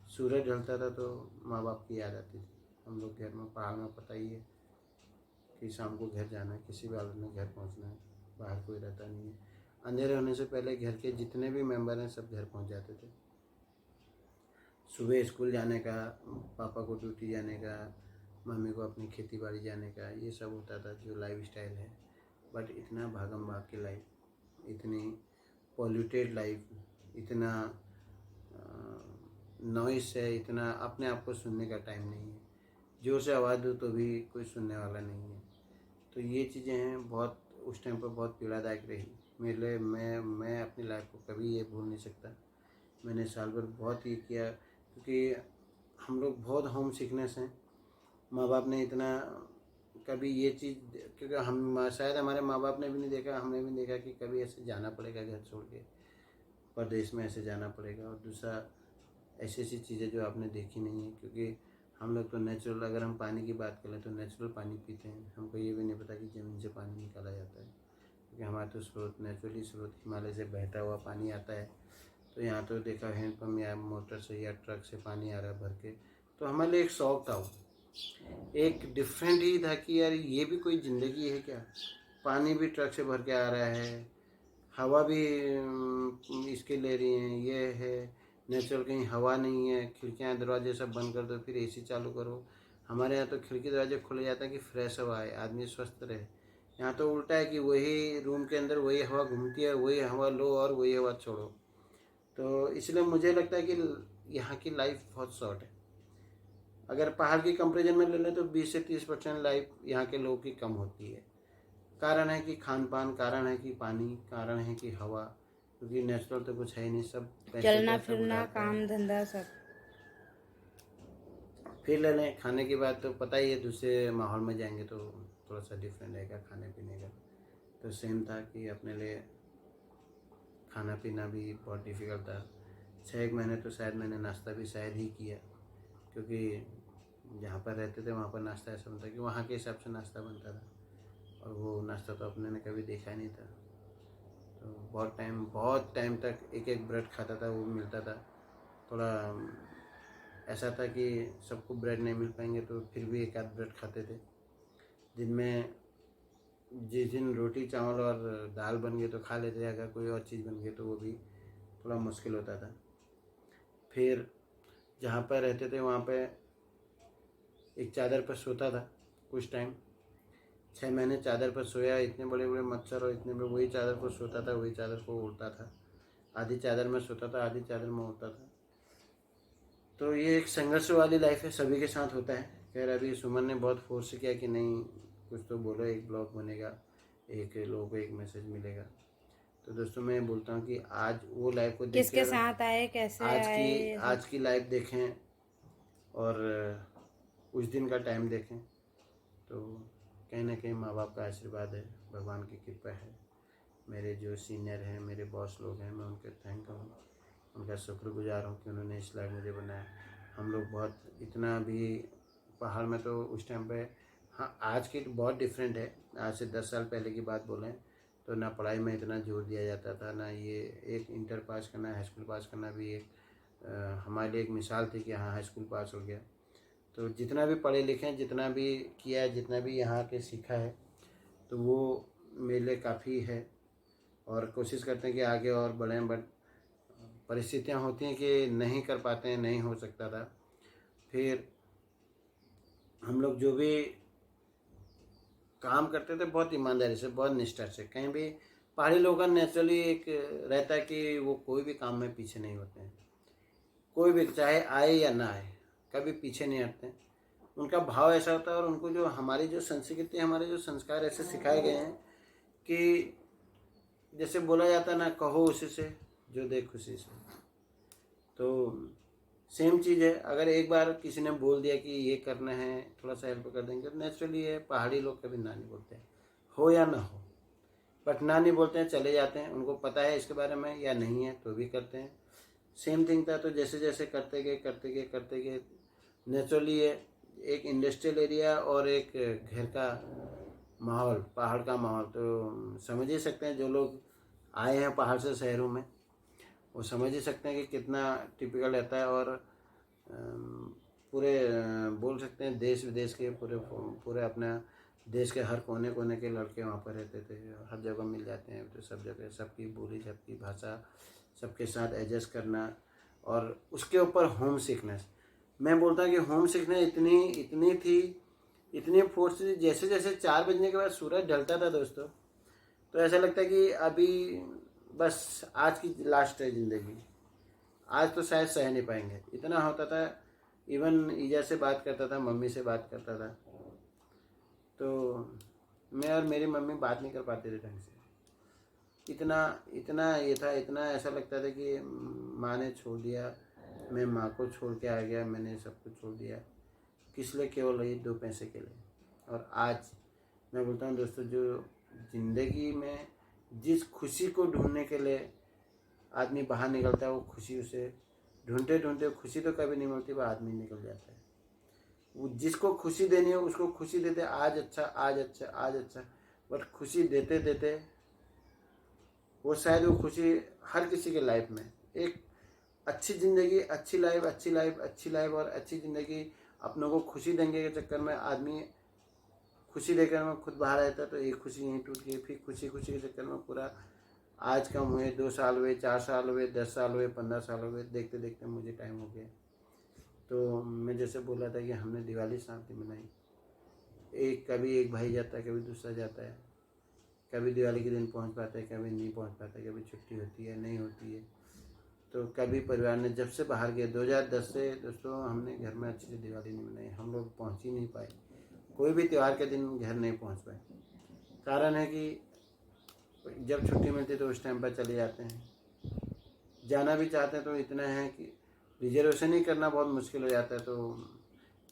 सूरज ढलता था तो माँ बाप की याद आती थी। हम लोग घर में, पहाड़ में पता ही है कि शाम को घर जाना है, किसी भी हालत में घर पहुँचना है, बाहर कोई रहता नहीं है। अंधेरे होने से पहले घर के जितने भी मेंबर हैं सब घर पहुँच जाते थे। सुबह स्कूल जाने का, पापा को ड्यूटी जाने का, मम्मी को अपनी खेती बाड़ी जाने का, ये सब होता था जो लाइफ स्टाइल है। बट इतना भागम भाग की लाइफ, इतनी पॉल्यूटेड लाइफ, इतना नॉइस है, इतना अपने आप को सुनने का टाइम नहीं है। जोर से आवाज़ दो तो भी कोई सुनने वाला नहीं है। तो ये चीज़ें हैं, बहुत उस टाइम पर बहुत पीड़ादायक रही मेरे लिए। मैं अपनी लाइफ को कभी ये भूल नहीं सकता। मैंने साल भर बहुत ये किया, क्योंकि हम लोग बहुत होम सिकनेस हैं। माँ बाप ने इतना कभी ये चीज़, क्योंकि हम शायद हमारे माँ बाप ने भी नहीं देखा, हमने भी नहीं देखा कि कभी ऐसे जाना पड़ेगा घर छोड़ के, परदेश में ऐसे जाना पड़ेगा। और दूसरा ऐसी ऐसी चीज़ें जो आपने देखी नहीं है, क्योंकि हम लोग तो नेचुरल, अगर हम पानी की बात करें तो नेचुरल पानी पीते हैं। हमको ये भी नहीं पता कि ज़मीन से पानी निकाला जाता है, क्योंकि हमारा तो स्रोत नेचुरली स्रोत हिमालय से बहता हुआ पानी आता है। तो यहाँ तो देखा हैंडपम्प या मोटर से या ट्रक से पानी आ रहा है भर के। तो हमारे लिए एक शौक था, वो एक डिफरेंट ही था कि यार ये भी कोई ज़िंदगी है क्या। पानी भी ट्रक से भर के आ रहा है, हवा भी इसके ले रही हैं, ये है नेचुरल। कहीं हवा नहीं है, खिड़कियाँ दरवाजे सब बंद कर दो, फिर एसी चालू करो। हमारे यहाँ तो खिड़की दरवाजे खुले जाते हैं कि फ्रेश हवा आए, आदमी स्वस्थ रहे। यहाँ तो उल्टा है कि वही रूम के अंदर वही हवा घूमती है, वही हवा लो और वही हवा छोड़ो। तो इसलिए मुझे लगता है कि यहाँ की लाइफ बहुत शॉर्ट है। अगर पहाड़ की कंपेरिजन में ले लें तो 20 से 30% लाइफ यहाँ के लोगों की कम होती है। कारण है कि खान पान, कारण है कि पानी, कारण है कि हवा, क्योंकि नेचुरल तो कुछ है ही नहीं, सब पैसे चलना पे सब फिरना, उड़ाता है। काम धंधा सब। फिर ले लें खाने की बात, तो पता ही है दूसरे माहौल में जाएंगे तो थोड़ा सा डिफरेंट रहेगा खाने पीने का। तो सेम था कि अपने लिए खाना पीना भी बहुत डिफ़िकल्ट था। 6 महीने तो शायद मैंने नाश्ता भी शायद ही किया, क्योंकि जहाँ पर रहते थे वहाँ पर नाश्ता ऐसा बनता कि वहाँ के हिसाब से नाश्ता बनता था, और वो नाश्ता तो अपने ने कभी देखा ही नहीं था। तो बहुत टाइम तक एक एक ब्रेड खाता था, वो मिलता था। थोड़ा ऐसा था कि सबको ब्रेड नहीं मिल पाएंगे तो फिर भी एक आध ब्रेड खाते थे। जिनमें जिस दिन रोटी चावल और दाल बन गई तो खा लेते, अगर कोई और चीज़ बन गई तो वो भी थोड़ा मुश्किल होता था। फिर जहाँ पर रहते थे वहाँ पे एक चादर पर सोता था कुछ टाइम। 6 महीने चादर पर सोया, इतने बड़े बड़े मच्छर और इतने में वही चादर पर सोता था, वही चादर को उड़ता था। आधी चादर में सोता था, आधी चादर में उड़ता था। तो ये एक संघर्ष वाली लाइफ है, सभी के साथ होता है। खैर अभी सुमन ने बहुत फोर्स किया कि नहीं कुछ तो बोलो, एक ब्लॉग बनेगा, एक लोगों को एक मैसेज मिलेगा। तो दोस्तों मैं बोलता हूँ कि आज वो लाइफ को किसके देखकर साथ आए, कैसे आए, आज की लाइफ देखें और उस दिन का टाइम देखें, तो कहीं ना कहीं माँ बाप का आशीर्वाद है, भगवान की कृपा है। मेरे जो सीनियर हैं, मेरे बॉस लोग हैं, मैं उनके थैंक हूँ, उनका शुक्रगुजार हूँ कि उन्होंने इस लाइफ मुझे बनाया। हम लोग बहुत इतना भी पहाड़ में तो उस टाइम पे, हाँ आज की बहुत डिफरेंट है। आज से 10 साल पहले की बात बोलें तो ना पढ़ाई में इतना जोर दिया जाता था, ना ये एक इंटर पास करना, हाई स्कूल पास करना भी एक हमारे लिए एक मिसाल थी कि हाँ हाई स्कूल पास हो गया। तो जितना भी पढ़े लिखे, जितना भी किया है, जितना भी यहाँ के सीखा है, तो वो मेरे लिए काफ़ी है। और कोशिश करते हैं कि आगे और बढ़ें, बट परिस्थितियाँ होती हैं कि नहीं कर पाते हैं, नहीं हो सकता था। फिर हम लोग जो भी काम करते थे बहुत ईमानदारी से, बहुत निष्ठा से। कहीं भी पहाड़ी लोगों का नेचुरली एक रहता है कि वो कोई भी काम में पीछे नहीं होते हैं, कोई भी चाहे आए या ना आए कभी पीछे नहीं हटते। उनका भाव ऐसा होता है, और उनको जो हमारी जो संस्कृति, हमारे जो संस्कार ऐसे सिखाए गए हैं कि जैसे बोला जाता है ना, कहो उसी से जो दे खुशी से। तो सेम चीज़ है, अगर एक बार किसी ने बोल दिया कि ये करना है, थोड़ा सा हेल्प कर देंगे, तो नेचुरली है पहाड़ी लोग कभी ना नहीं बोलते हैं, हो या ना हो, बट ना नहीं बोलते हैं, चले जाते हैं। उनको पता है इसके बारे में या नहीं है तो भी करते हैं। सेम थिंग था। तो जैसे जैसे करते गए नेचुरली है एक इंडस्ट्रियल एरिया और एक घर का माहौल, पहाड़ का माहौल। तो समझ ही सकते हैं जो लोग आए हैं पहाड़ से शहरों में, वो समझ ही सकते हैं कि कितना टिपिकल रहता है। और पूरे बोल सकते हैं देश विदेश के पूरे अपना देश के हर कोने कोने के लड़के वहाँ पर रहते थे, हर जगह मिल जाते हैं। तो सब जगह सबकी बोली, सबकी भाषा, सबके साथ एडजस्ट करना, और उसके ऊपर होम सिकनेस। मैं बोलता हूँ कि होम सिकनेस इतनी फोर्स थी। जैसे जैसे 4 बजने के बाद सूरज ढलता था दोस्तों, तो ऐसा लगता है कि अभी बस आज की लास्ट है ज़िंदगी, आज तो शायद सह नहीं पाएंगे। इतना होता था, इवन ईजा से बात करता था, मम्मी से बात करता था, तो मैं और मेरी मम्मी बात नहीं कर पाते थे ढंग से। इतना इतना ये था, इतना ऐसा लगता था कि माँ ने छोड़ दिया, मैं माँ को छोड़ के आ गया, मैंने सब कुछ छोड़ दिया, किस लिए? केवल ये 2 पैसे के लिए। और आज मैं बोलता हूँ दोस्तों, जो ज़िंदगी में जिस खुशी को ढूंढने के लिए आदमी बाहर निकलता है, वो खुशी उसे ढूंढते ढूंढते, खुशी तो कभी नहीं मिलती, वह आदमी निकल जाता है। वो जिसको खुशी देनी है उसको खुशी देते, आज अच्छा आज अच्छा आज अच्छा, बट खुशी देते देते वो शायद वो खुशी हर किसी के लाइफ में एक अच्छी ज़िंदगी, अच्छी लाइफ, अच्छी लाइफ, अच्छी लाइफ और अच्छी ज़िंदगी अपनों को खुशी देंगे के चक्कर में आदमी खुशी लेकर में खुद बाहर रहता है, तो एक खुशी यहीं टूट गई। फिर खुशी खुशी के चक्कर में पूरा आज कम हुए, 2 साल हुए, 4 साल हुए, 10 साल हुए, 15 साल हुए, देखते देखते मुझे टाइम हो गया। तो मैं जैसे बोला था कि हमने दिवाली शांति मनाई, कभी एक भाई जाता है, कभी दूसरा जाता है, कभी दिवाली के दिन पहुंच पाता है, कभी नहीं पहुंच पाता, कभी छुट्टी होती है, नहीं होती है। तो कभी परिवार ने जब से बाहर गए 2010 से दोस्तों, हमने घर में अच्छे से दिवाली नहीं मनाई, हम लोग पहुँच ही नहीं पाए, कोई भी त्यौहार के दिन घर नहीं पहुँच पाए। कारण है कि जब छुट्टी मिलती तो उस टाइम पर चले जाते हैं, जाना भी चाहते हैं तो इतना है कि रिजर्वेशन ही करना बहुत मुश्किल हो जाता है। तो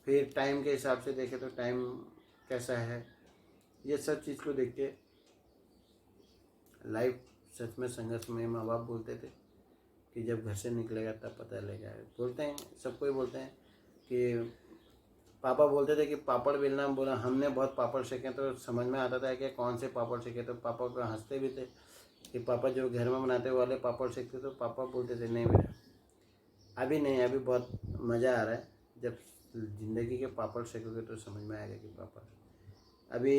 फिर टाइम के हिसाब से देखें तो टाइम कैसा है, ये सब चीज़ को देख के लाइफ सच में संघर्ष में। माँ बाप बोलते थे कि जब घर से निकलेगा तब पता लगेगा, बोलते हैं, सबको ही बोलते हैं कि पापा बोलते थे कि पापड़ बेलना, बोला हमने बहुत पापड़ सेके, तो समझ में आता था कि कौन से पापड़ सेके, तो पापा को हंसते भी थे कि पापा जो घर में बनाते वाले पापड़ सेकते, तो पापा बोलते थे नहीं बेटा अभी नहीं, अभी बहुत मज़ा आ रहा है, जब ज़िंदगी के पापड़ सेकोगे तो समझ में आएगा कि पापा अभी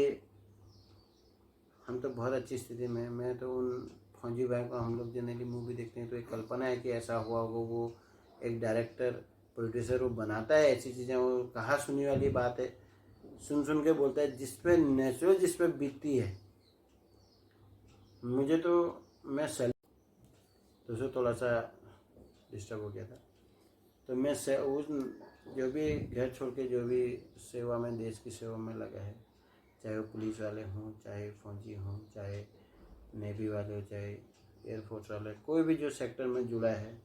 हम तो बहुत अच्छी स्थिति में। मैं तो उन फौजी भाई को, हम लोग जनरली मूवी देखते हैं तो एक कल्पना है कि ऐसा हुआ होगा, वो एक डायरेक्टर प्रोड्यूसर वो बनाता है ऐसी चीज़ें, वो कहा सुनी वाली बात है, सुन सुन के बोलता है, जिस पे नेचुरल जिस पे बीतती है। मुझे तो मैं दोस्तों थोड़ा सा डिस्टर्ब हो गया था, तो मैं उस जो भी घर छोड़ के जो भी सेवा में, देश की सेवा में लगा है, चाहे वो पुलिस वाले हों, चाहे फौजी हों, चाहे नेवी वाले हो, चाहे एयरफोर्स वाले, कोई भी जो सेक्टर में जुड़ा है,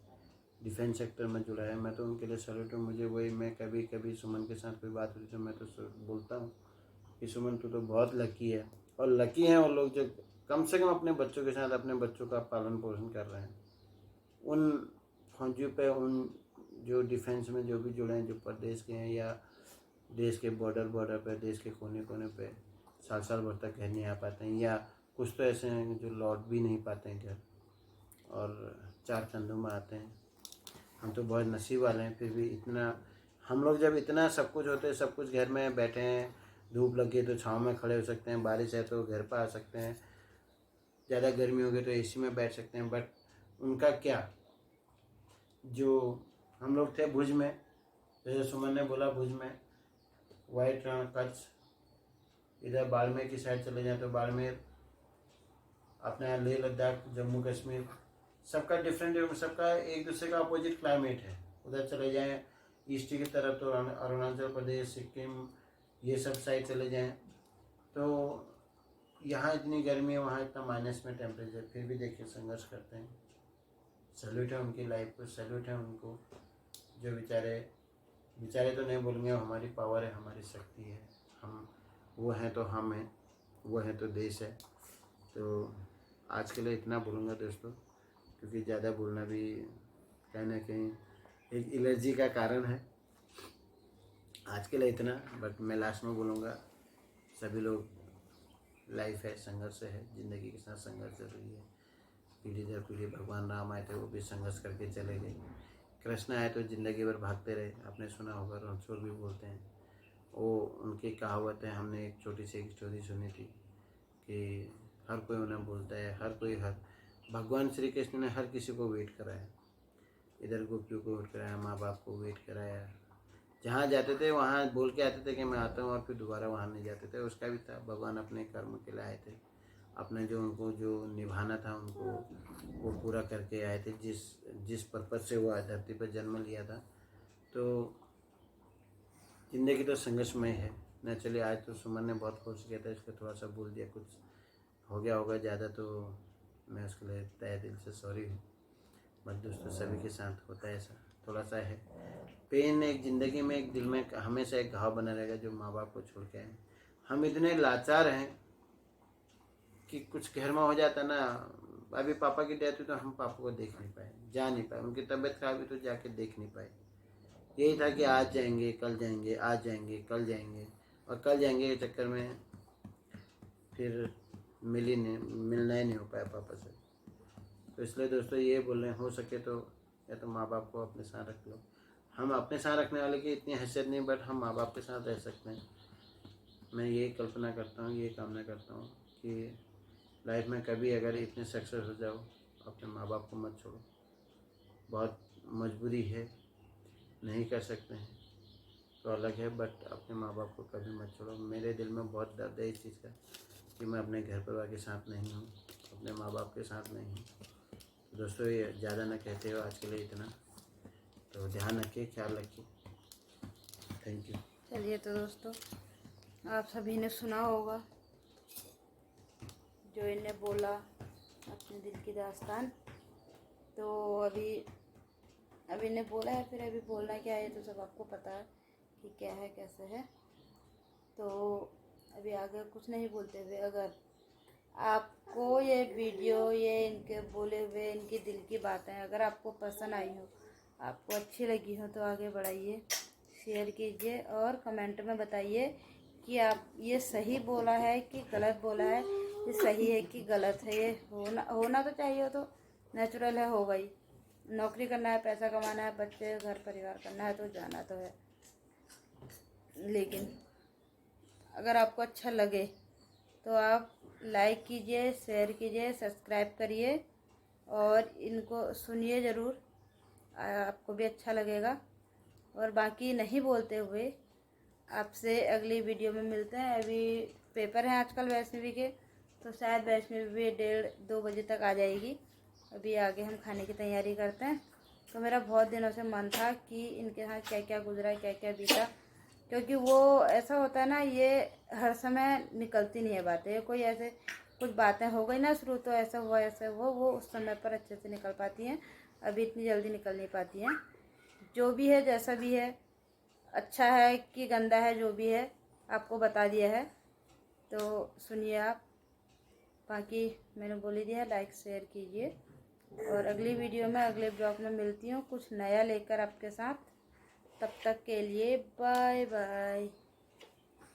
डिफेंस सेक्टर में जुड़ा है, मैं तो उनके लिए सैल्यूट हूँ। मुझे वही, मैं कभी कभी सुमन के साथ कोई बात होती तो मैं तो बोलता हूँ कि सुमन तू तो बहुत लकी है, और लकी हैं वो लोग जो कम से कम अपने बच्चों के साथ अपने बच्चों का पालन पोषण कर रहे हैं। उन फौजियों पे, उन जो डिफेंस में जो भी जुड़े हैं, जो प्रदेश के हैं या देश के बॉर्डर पे, देश के कोने कोने पे साल साल भर तक घर नहीं आ पाते हैं, या कुछ तो ऐसे हैं जो लौट भी नहीं पाते हैं घर, और 4 चंदों में आते हैं। हम तो बहुत नसीब वाले हैं। फिर भी इतना हम लोग जब इतना सब कुछ होते हैं, सब कुछ घर में बैठे हैं, धूप लग गई तो छाँव में खड़े हो सकते हैं, बारिश है तो घर पर आ सकते हैं, ज़्यादा गर्मी हो गई तो एसी में बैठ सकते हैं। बट उनका क्या, जो हम लोग थे भुज में, जैसे सुमन ने बोला भुज में, वाइट रण, कच्छ, इधर बाड़मेर की साइड चले जाए तो बाड़मेर, अपने लेह लद्दाख, जम्मू कश्मीर, सबका डिफरेंट, सबका एक दूसरे का अपोजिट क्लाइमेट है। उधर चले जाएं ईस्ट की तरफ तो अरुणाचल प्रदेश, सिक्किम, ये सब साइड चले जाएं तो यहाँ इतनी गर्मी है, वहाँ इतना माइनस में टेम्परेचर, फिर भी देखिए संघर्ष करते हैं। सैल्यूट है उनकी लाइफ को, सैल्यूट है उनको, जो बेचारे तो नहीं बोलेंगे, हमारी पावर है, हमारी शक्ति है, हम वो हैं तो हम हैं, वो हैं तो देश है। तो आज के लिए इतना बोलूँगा दोस्तों, क्योंकि ज़्यादा बोलना भी कहीं ना कहीं एक एलर्जी का कारण है। आज के लिए इतना, बट मैं लास्ट में बोलूँगा, सभी लोग, लाइफ है, संघर्ष है, ज़िंदगी के साथ संघर्ष जरूरी है। पीढ़ी दर पीढ़ी भगवान राम आए थे, वो भी संघर्ष करके चले गए। कृष्ण आए तो ज़िंदगी भर भागते रहे, आपने सुना होगा, रणछोड़ भी बोलते हैं, वो उनकी कहावत है। हमने एक छोटी सी एक स्टोरी सुनी थी कि हर कोई उन्हें बोलता है, हर कोई, हर भगवान श्री कृष्ण ने हर किसी को वेट कराया, इधर गोपियों को वेट कराया, माँ बाप को वेट कराया, जहाँ जाते थे वहाँ बोल के आते थे कि मैं आता हूँ, और फिर दोबारा वहाँ नहीं जाते थे। उसका भी था, भगवान अपने कर्म के लिए आए थे, अपने जो उनको जो निभाना था उनको वो पूरा करके आए थे। जिस पर्पज़ से वो आज धरती पर जन्म लिया था। तो ज़िंदगी तो संघर्षमय है ना। चलिए, आज तो सुमन ने बहुत कोशिश किया था, इसको थोड़ा सा बोल दिया, कुछ हो गया होगा ज़्यादा, तो मैं उसके लिए तहे दिल से सॉरी हूँ। बट दोस्तों, सभी के साथ होता है ऐसा, थोड़ा सा है पेन एक ज़िंदगी में, एक दिल में हमेशा एक घाव बना रहेगा जो माँ बाप को छोड़ के आए। हम इतने लाचार हैं कि कुछ घर में हो जाता ना। अभी पापा की डेथ हुई तो हम पापा को देख नहीं पाए, जा नहीं पाए, उनकी तबीयत खराब हुई तो जाके देख नहीं पाए। यही था कि आज जाएंगे कल जाएंगे, आज जाएंगे कल जाएंगे, और कल जाएंगे के चक्कर में फिर मिलना ही नहीं हो पाया पापा से। तो इसलिए दोस्तों ये बोल रहे हैं, हो सके तो या तो माँ बाप को अपने साथ रख लो। हम अपने साथ रखने वाले की इतनी हैसियत नहीं, बट हम माँ बाप के साथ रह सकते हैं। मैं ये कल्पना करता हूँ, ये कामना करता हूँ कि लाइफ में कभी अगर इतने सक्सेस हो जाओ, अपने माँ बाप को मत छोड़ो। बहुत मजबूरी है, नहीं कर सकते हैं तो अलग है, बट अपने माँ बाप को कभी मत छोड़ो। मेरे दिल में बहुत दर्द है इस चीज़ का कि मैं अपने घर परिवार के साथ नहीं हूँ, अपने माँ बाप के साथ नहीं हूँ। तो दोस्तों, ये ज़्यादा ना कहते हो आज के लिए इतना, तो ध्यान रखिए, ख्याल रखिए। Thank you. चलिए, तो दोस्तों, आप सभी ने सुना होगा जो इन्हें बोला अपने दिल की दास्तान। तो अभी इन्हें बोला है, फिर अभी बोलना क्या है तो सब आपको पता है कि क्या है कैसे है। तो अभी आगे कुछ नहीं बोलते हुए, अगर आपको ये वीडियो, ये इनके बोले हुए, इनकी दिल की बातें अगर आपको पसंद आई हो, आपको अच्छी लगी हो, तो आगे बढ़ाइए, शेयर कीजिए और कमेंट में बताइए कि आप ये सही बोला है कि गलत बोला है, ये सही है कि गलत है। ये होना तो चाहिए, तो नेचुरल है, होगा ही। नौकरी करना है, पैसा कमाना है, बच्चे घर परिवार करना है, तो जाना तो है। लेकिन अगर आपको अच्छा लगे तो आप लाइक कीजिए, शेयर कीजिए, सब्सक्राइब करिए और इनको सुनिए ज़रूर, आपको भी अच्छा लगेगा। और बाकी नहीं बोलते हुए आपसे अगली वीडियो में मिलते हैं। अभी पेपर हैं आजकल वैष्णवी के, तो शायद वैष्णवी भी 1:30-2 बजे तक आ जाएगी। अभी आगे हम खाने की तैयारी करते हैं। तो मेरा बहुत दिनों से मन था कि इनके साथ क्या क्या गुजरा, क्या क्या बीता, क्योंकि वो ऐसा होता है ना, ये हर समय निकलती नहीं है बातें। कोई ऐसे कुछ बातें हो गई ना शुरू, तो ऐसा हुआ ऐसा हुआ, वो उस समय पर अच्छे से निकल पाती हैं, अभी इतनी जल्दी निकल नहीं पाती हैं। जो भी है, जैसा भी है, अच्छा है कि गंदा है, जो भी है आपको बता दिया है, तो सुनिए आप। बाकी मैंने बोल ही दिया, लाइक शेयर कीजिए और अगली वीडियो में, अगले ब्लॉग में मिलती हूँ कुछ नया लेकर आपके साथ। तब तक के लिए bye bye.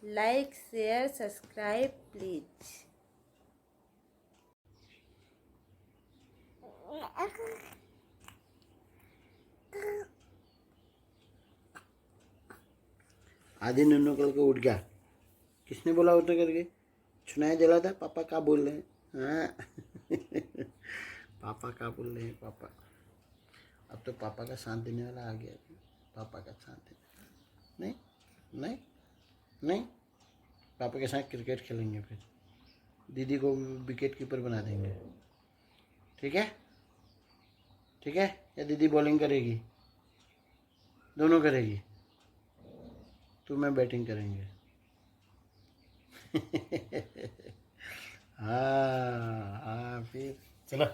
Like share subscribe please. आधी नन्नू कल के उठ गया, किसने बोला उठ करके? सुनाई दिला था पापा क्या बोल रहे हैं? हाँ पापा क्या बोल रहे हैं पापा? अब तो पापा का साथ देने वाला आ गया, पापा का साथ देने। नहीं नहीं नहीं, पापा के साथ क्रिकेट खेलेंगे, फिर दीदी को विकेट कीपर बना देंगे। ठीक है, ठीक है? या दीदी बॉलिंग करेगी? दोनों करेगी, तो मैं बैटिंग करेंगे। हाँ हाँ, फिर चलो।